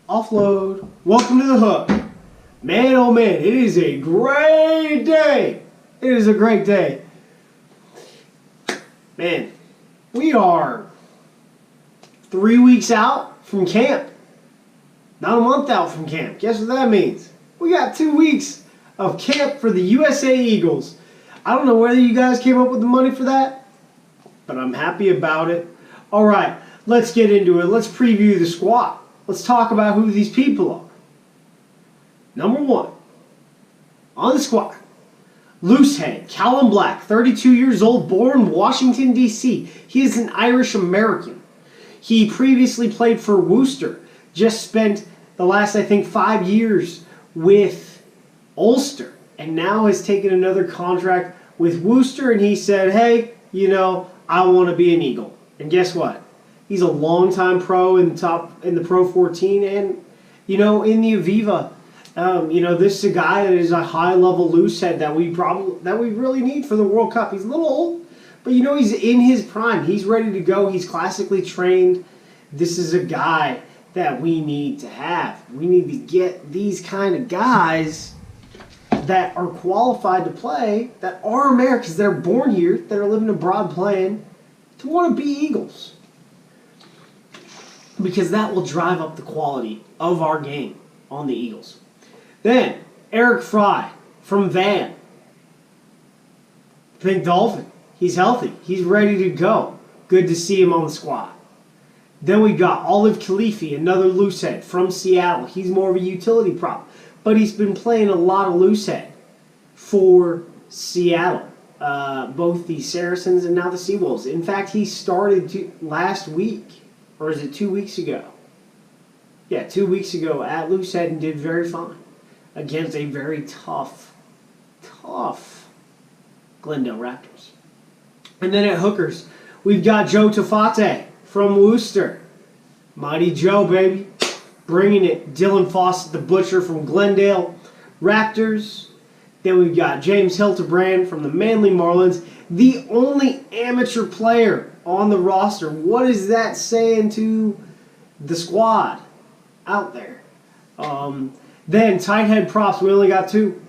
Offload. Welcome to the hook. Man, oh man, it is a great day. It is a great day. Man, we are 3 weeks out from camp. Not a month out from camp. Guess what that means? We got 2 weeks of camp for the USA Eagles. I don't know whether you guys came up with the money for that, but I'm happy about it. All right, let's get into it. Let's preview the squad. Let's talk about who these people are. Number 1, on the squad, Loosehead, Callum Black, 32 years old, born Washington, D.C. He is an Irish-American. He previously played for Worcester, just spent the last, I think, 5 years with Ulster, and now has taken another contract with Worcester, and he said, hey, I want to be an Eagle. And guess what? He's a longtime pro in the Pro 14 and, in the Aviva. This is a guy that is a high-level loosehead that we really need for the World Cup. He's a little old, but he's in his prime. He's ready to go. He's classically trained. This is a guy that we need to have. We need to get these kind of guys that are qualified to play, that are Americans, that are born here, that are living abroad playing, to want to be Eagles. Because that will drive up the quality of our game on the Eagles. Then, Eric Fry from Van. Pink Dolphin. He's healthy. He's ready to go. Good to see him on the squad. Then we got Olive Khalifi, another loosehead from Seattle. He's more of a utility prop, but he's been playing a lot of loosehead for Seattle. Both the Saracens and now the Seawolves. In fact, he started last week, or is it 2 weeks ago? Yeah, 2 weeks ago at loosehead and did very fine against a very tough Glendale Raptors. And then at hookers, we've got Joe Tafate from Worcester. Mighty Joe, baby. Bringing it. Dylan Fawcett, the Butcher from Glendale Raptors. Then we've got James Hildebrand from the Manly Marlins. The only amateur player on the roster. What is that saying to the squad out there? Then tight head props. We only got 2.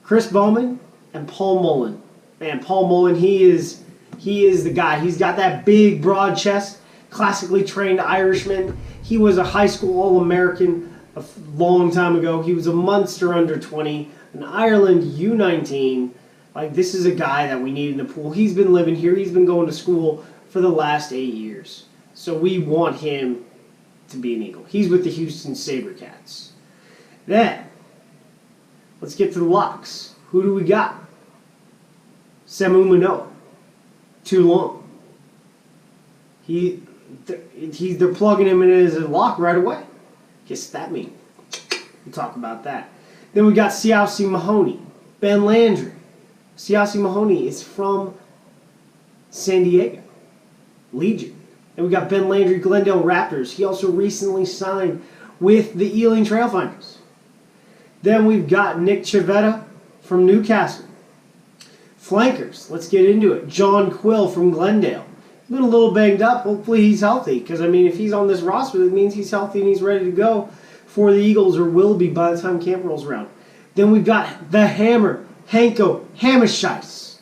Chris Bowman and Paul Mullen. Man, Paul Mullen, he is the guy. He's got that big, broad chest, classically trained Irishman. He was a high school All-American a long time ago. He was a Munster under 20, an Ireland U19. This is a guy that we need in the pool. He's been living here. He's been going to school for the last 8 years. So we want him to be an Eagle. He's with the Houston SaberCats. Then, let's get to the locks. Who do we got? Semu Manoa. Too long. They're plugging him in as a lock right away. Guess what that means? We'll talk about that. Then we got Siausi Mahoney. Ben Landry. Siausi Mahoney is from San Diego Legion. And we got Ben Landry, Glendale Raptors. He also recently signed with the Ealing Trailfinders. Then we've got Nick Chavetta from Newcastle. Flankers, let's get into it. John Quill from Glendale. He's been a little banged up. Hopefully he's healthy. Because, if he's on this roster, it means he's healthy and he's ready to go for the Eagles, or will be by the time camp rolls around. Then we've got the Hammer, Hanko Hammerscheis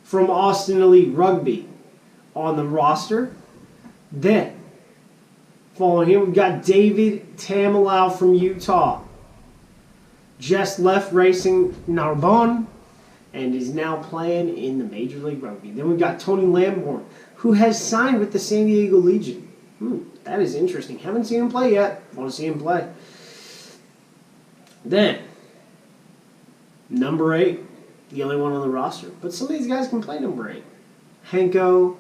from Austin Elite Rugby on the roster. Then, following him, we've got David Tamalau from Utah. Just left racing Narbonne and is now playing in the Major League Rugby. Then we've got Tony Lamborn, who has signed with the San Diego Legion. That is interesting. Haven't seen him play yet. Want to see him play. Then, number 8, the only one on the roster. But some of these guys can play number 8. Hanko,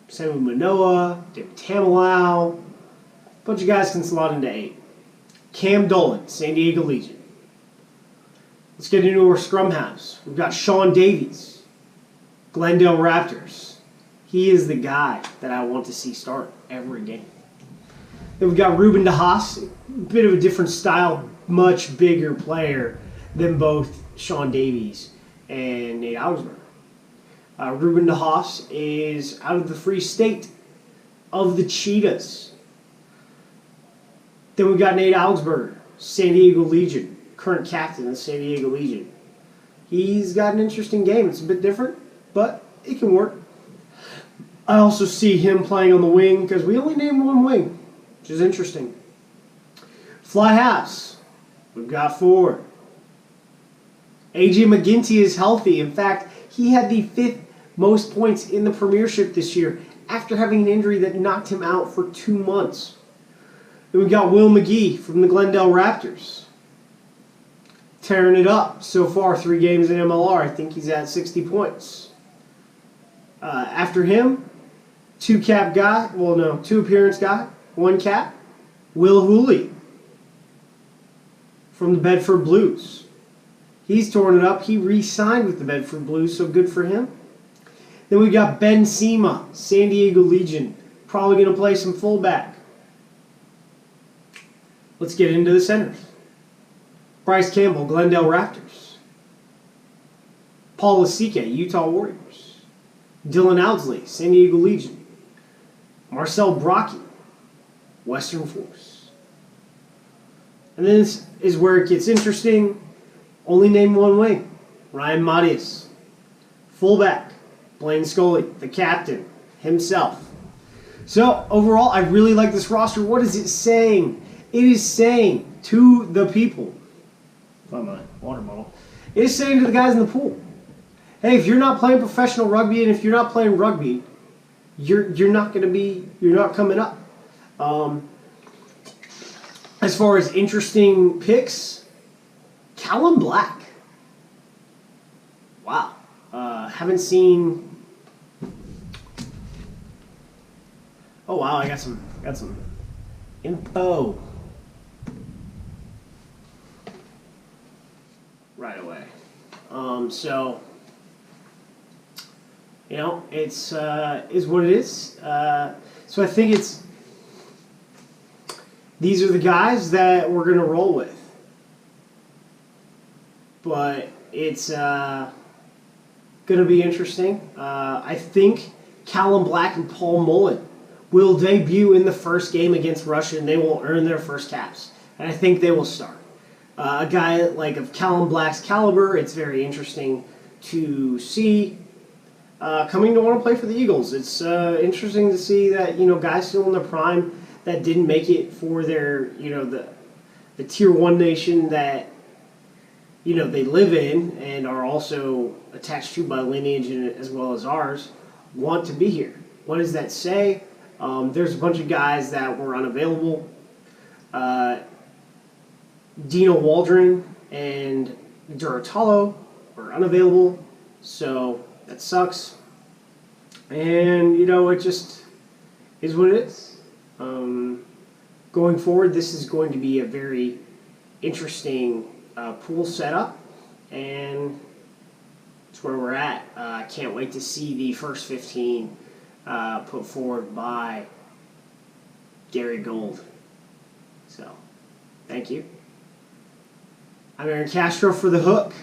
Semu Manoa, David Tamalau. A bunch of guys can slot into 8. Cam Dolan, San Diego Legion. Let's get into our scrum halves. We've got Sean Davies, Glendale Raptors. He is the guy that I want to see start every game. Then we've got Ruben DeHaas, a bit of a different style, much bigger player than both Sean Davies and Nate Augsburger. Ruben DeHaas is out of the Free State of the Cheetahs. Then we got Nate Augsburger, San Diego Legion, current captain of the San Diego Legion. He's got an interesting game. It's a bit different, but it can work. I also see him playing on the wing because we only named one wing, which is interesting. Fly halves, we've got 4. AJ McGinty is healthy. In fact, he had the 5th most points in the Premiership this year after having an injury that knocked him out for 2 months. Then we got Will McGee from the Glendale Raptors. Tearing it up so far, 3 games in MLR. I think he's at 60 points. After him, 2 appearance guy, 1 cap, Will Hooley from the Bedford Blues. He's torn it up. He re-signed with the Bedford Blues, so good for him. Then we got Ben Sema, San Diego Legion, probably going to play some fullback. Let's get into the centers. Bryce Campbell, Glendale Raptors. Paul Lasike, Utah Warriors. Dylan Owsley, San Diego Legion. Marcel Brocky, Western Force. And then this is where it gets interesting. Only name one wing. Ryan Matias. Fullback, Blaine Scully, the captain himself. So overall, I really like this roster. What is it saying? It is saying to the people, find my water bottle. It is saying to the guys in the pool, hey, if you're not playing professional rugby and if you're not playing rugby, you're not coming up. As far as interesting picks, Callum Black. Wow. Haven't seen. Oh wow, I got some info right away. So you know, it's is what it is. So I think these are the guys that we're gonna roll with. But it's going to be interesting. I think Callum Black and Paul Mullen will debut in the first game against Russia, and they will earn their first caps. And I think they will start. A guy like of Callum Black's caliber, it's very interesting to see coming to want to play for the Eagles. It's interesting to see that, you know, guys still in their prime that didn't make it for their, you know, the Tier 1 nation that, you know, they live in and are also attached to by lineage as well as ours, want to be here. What does that say? There's a bunch of guys that were unavailable. Dino Waldren and Durutalo were unavailable, so that sucks. And, you know, it just is what it is. Going forward, this is going to be a very interesting pool setup, and it's where we're at. I can't wait to see the first 15 put forward by Gary Gold. So, thank you. I'm Aaron Castro for The Hook.